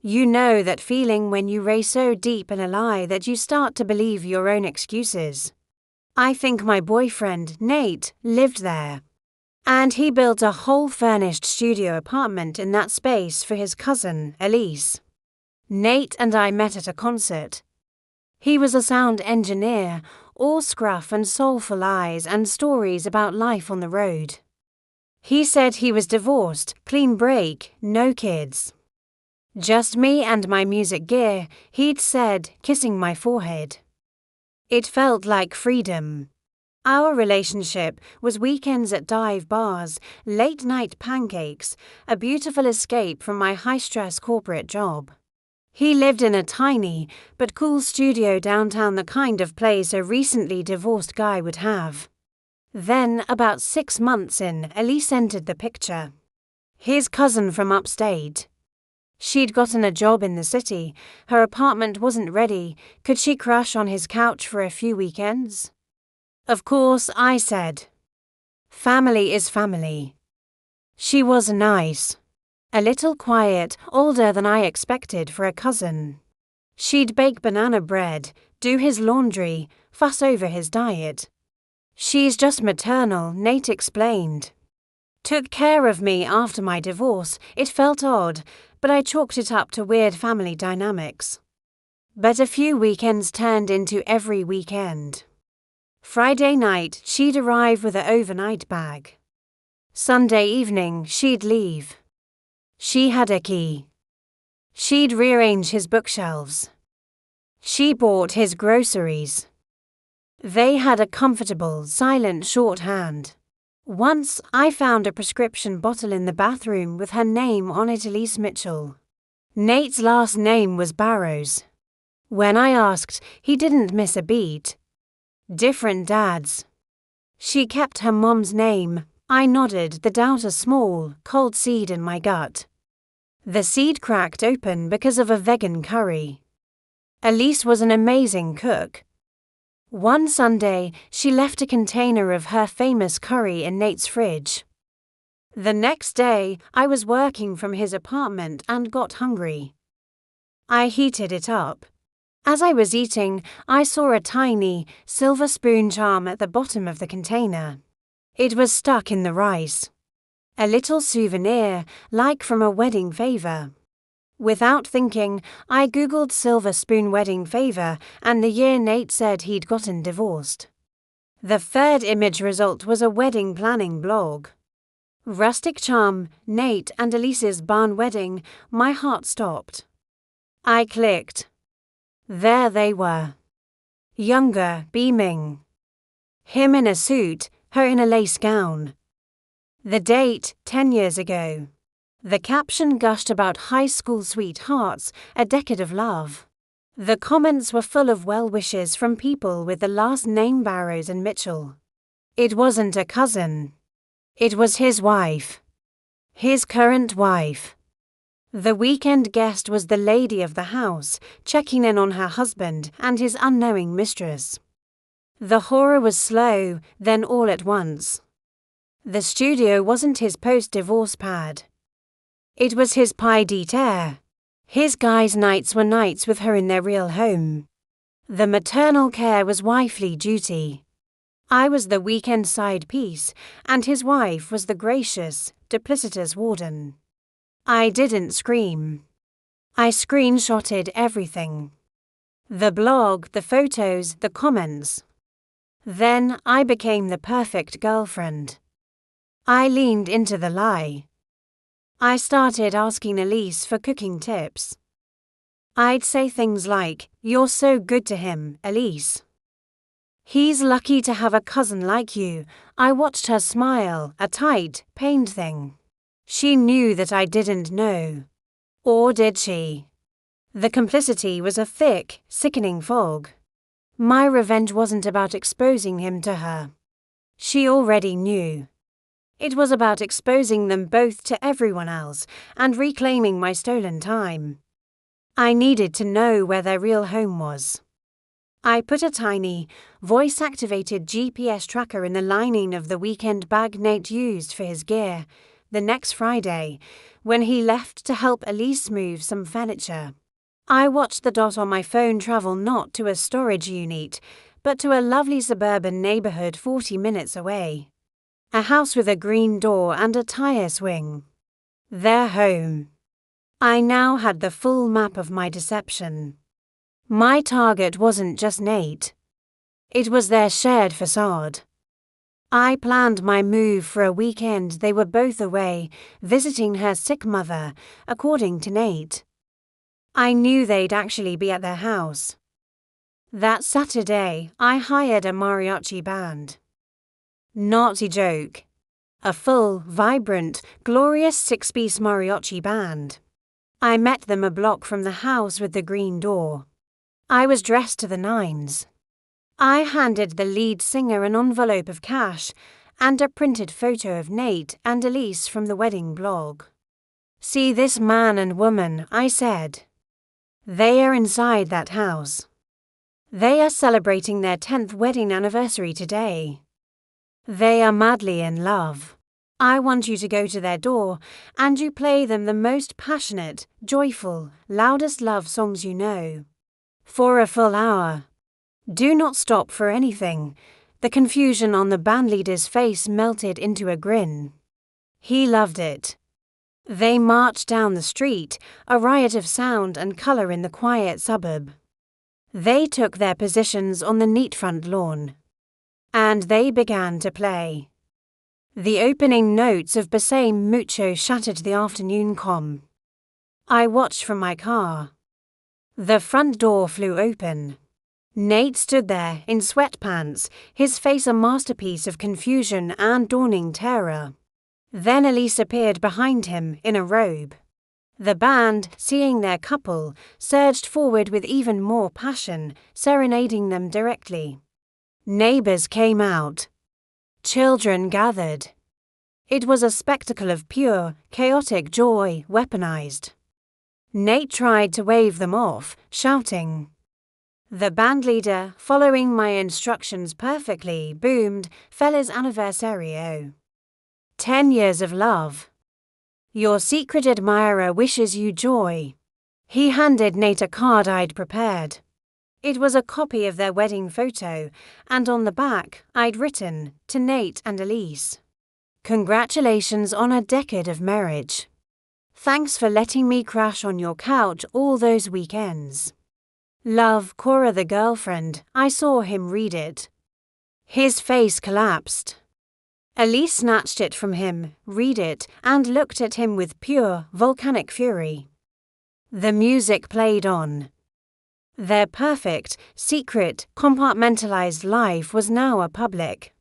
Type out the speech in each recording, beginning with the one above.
You know that feeling when you ray so deep in a lie that you start to believe your own excuses. I think my boyfriend, Nate, lived there. And he built a whole furnished studio apartment in that space for his cousin, Elise. Nate and I met at a concert. He was a sound engineer, all scruff and soulful eyes and stories about life on the road. He said he was divorced, clean break, no kids. Just me and my music gear, he'd said, kissing my forehead. It felt like freedom. Our relationship was weekends at dive bars, late-night pancakes, a beautiful escape from my high-stress corporate job. He lived in a tiny but cool studio downtown, the kind of place a recently divorced guy would have. Then, about 6 months in, Elise entered the picture. His cousin from upstate. She'd gotten a job in the city, her apartment wasn't ready, could she crash on his couch for a few weekends? Of course, I said. Family is family. She was nice. A little quiet, older than I expected for a cousin. She'd bake banana bread, do his laundry, fuss over his diet. She's just maternal, Nate explained. Took care of me after my divorce. It felt odd, but I chalked it up to weird family dynamics. But a few weekends turned into every weekend. Friday night, she'd arrive with an overnight bag. Sunday evening, she'd leave. She had a key. She'd rearrange his bookshelves. She bought his groceries. They had a comfortable, silent shorthand. Once, I found a prescription bottle in the bathroom with her name on it, Elise Mitchell. Nate's last name was Barrows. When I asked, he didn't miss a beat. Different dads. She kept her mom's name. I nodded, the doubt a small, cold seed in my gut. The seed cracked open because of a vegan curry. Elise was an amazing cook. One Sunday, she left a container of her famous curry in Nate's fridge. The next day, I was working from his apartment and got hungry. I heated it up. As I was eating, I saw a tiny, silver spoon charm at the bottom of the container. It was stuck in the rice. A little souvenir, like from a wedding favor. Without thinking, I googled silver spoon wedding favor and the year Nate said he'd gotten divorced. The third image result was a wedding planning blog. Rustic charm, Nate and Elise's barn wedding, my heart stopped. I clicked. There they were. Younger, beaming. Him in a suit, her in a lace gown. The date, 10 years ago. The caption gushed about high school sweethearts, a decade of love. The comments were full of well wishes from people with the last name Barrows and Mitchell. It wasn't a cousin. It was his wife. His current wife. The weekend guest was the lady of the house, checking in on her husband and his unknowing mistress. The horror was slow, then all at once. The studio wasn't his post-divorce pad. It was his pied terre. His guys' nights were nights with her in their real home. The maternal care was wifely duty. I was the weekend side piece, and his wife was the gracious, duplicitous warden. I didn't scream. I screenshotted everything. The blog, the photos, the comments. Then I became the perfect girlfriend. I leaned into the lie. I started asking Elise for cooking tips. I'd say things like, "You're so good to him, Elise. He's lucky to have a cousin like you." I watched her smile, a tight, pained thing. She knew that I didn't know. Or did she? The complicity was a thick, sickening fog. My revenge wasn't about exposing him to her. She already knew. It was about exposing them both to everyone else and reclaiming my stolen time. I needed to know where their real home was. I put a tiny, voice-activated GPS tracker in the lining of the weekend bag Nate used for his gear, the next Friday, when he left to help Elise move some furniture. I watched the dot on my phone travel not to a storage unit, but to a lovely suburban neighborhood 40 minutes away. A house with a green door and a tire swing. Their home. I now had the full map of my deception. My target wasn't just Nate. It was their shared facade. I planned my move for a weekend they were both away, visiting her sick mother, according to Nate. I knew they'd actually be at their house. That Saturday, I hired a mariachi band. Not a joke. A full, vibrant, glorious 6-piece mariachi band. I met them a block from the house with the green door. I was dressed to the nines. I handed the lead singer an envelope of cash and a printed photo of Nate and Elise from the wedding blog. "See this man and woman," I said. "They are inside that house. They are celebrating their 10th wedding anniversary today. They are madly in love. I want you to go to their door and you play them the most passionate, joyful, loudest love songs you know. For a full hour. Do not stop for anything." The confusion on the bandleader's face melted into a grin. He loved it. They marched down the street, a riot of sound and colour in the quiet suburb. They took their positions on the neat front lawn. And they began to play. The opening notes of Bassem Mucho shattered the afternoon calm. I watched from my car. The front door flew open. Nate stood there in sweatpants, his face a masterpiece of confusion and dawning terror. Then Elise appeared behind him in a robe. The band, seeing their couple, surged forward with even more passion, serenading them directly. Neighbors came out. Children gathered. It was a spectacle of pure, chaotic joy weaponized. Nate tried to wave them off, shouting. The bandleader, following my instructions perfectly, boomed, "Feliz Aniversario. 10 years of love. Your secret admirer wishes you joy." He handed Nate a card I'd prepared. It was a copy of their wedding photo, and on the back I'd written, "To Nate and Elise. Congratulations on a decade of marriage. Thanks for letting me crash on your couch all those weekends. Love, Cora the girlfriend." I saw him read it. His face collapsed. Elise snatched it from him, read it, and looked at him with pure, volcanic fury. The music played on. Their perfect, secret, compartmentalized life was now a public,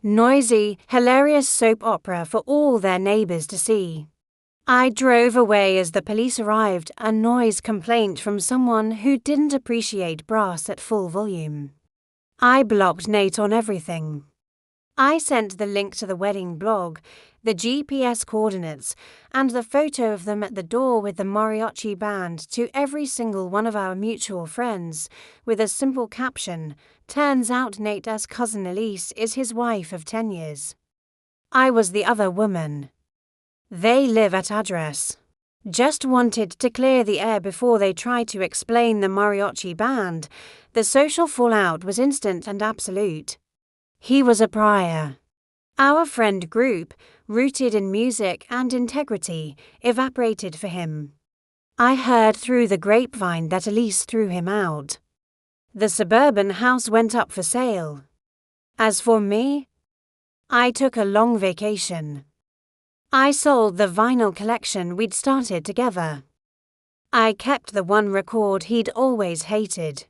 noisy, hilarious soap opera for all their neighbors to see. I drove away as the police arrived, a noise complaint from someone who didn't appreciate brass at full volume. I blocked Nate on everything. I sent the link to the wedding blog, the GPS coordinates, and the photo of them at the door with the mariachi band to every single one of our mutual friends, with a simple caption, "Turns out Nate's cousin Elise is his wife of 10 years. I was the other woman. They live at address." Just wanted to clear the air before they tried to explain the mariachi band. The social fallout was instant and absolute. He was a pariah. Our friend group, rooted in music and integrity, evaporated for him. I heard through the grapevine that Elise threw him out. The suburban house went up for sale. As for me, I took a long vacation. I sold the vinyl collection we'd started together. I kept the one record he'd always hated.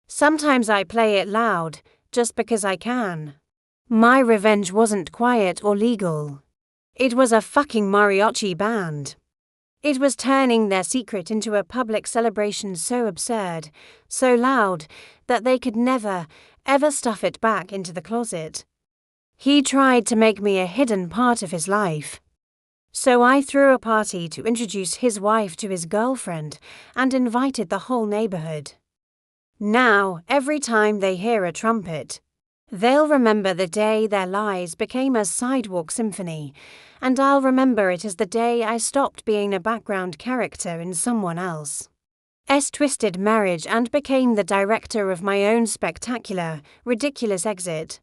Sometimes I play it loud, just because I can. My revenge wasn't quiet or legal. It was a fucking mariachi band. It was turning their secret into a public celebration so absurd, so loud, that they could never, ever stuff it back into the closet. He tried to make me a hidden part of his life. So I threw a party to introduce his wife to his girlfriend and invited the whole neighborhood. Now, every time they hear a trumpet, They'll remember the day their lies became a sidewalk symphony, and I'll remember it as the day I stopped being a background character in someone else's twisted marriage and became the director of my own spectacular, ridiculous exit.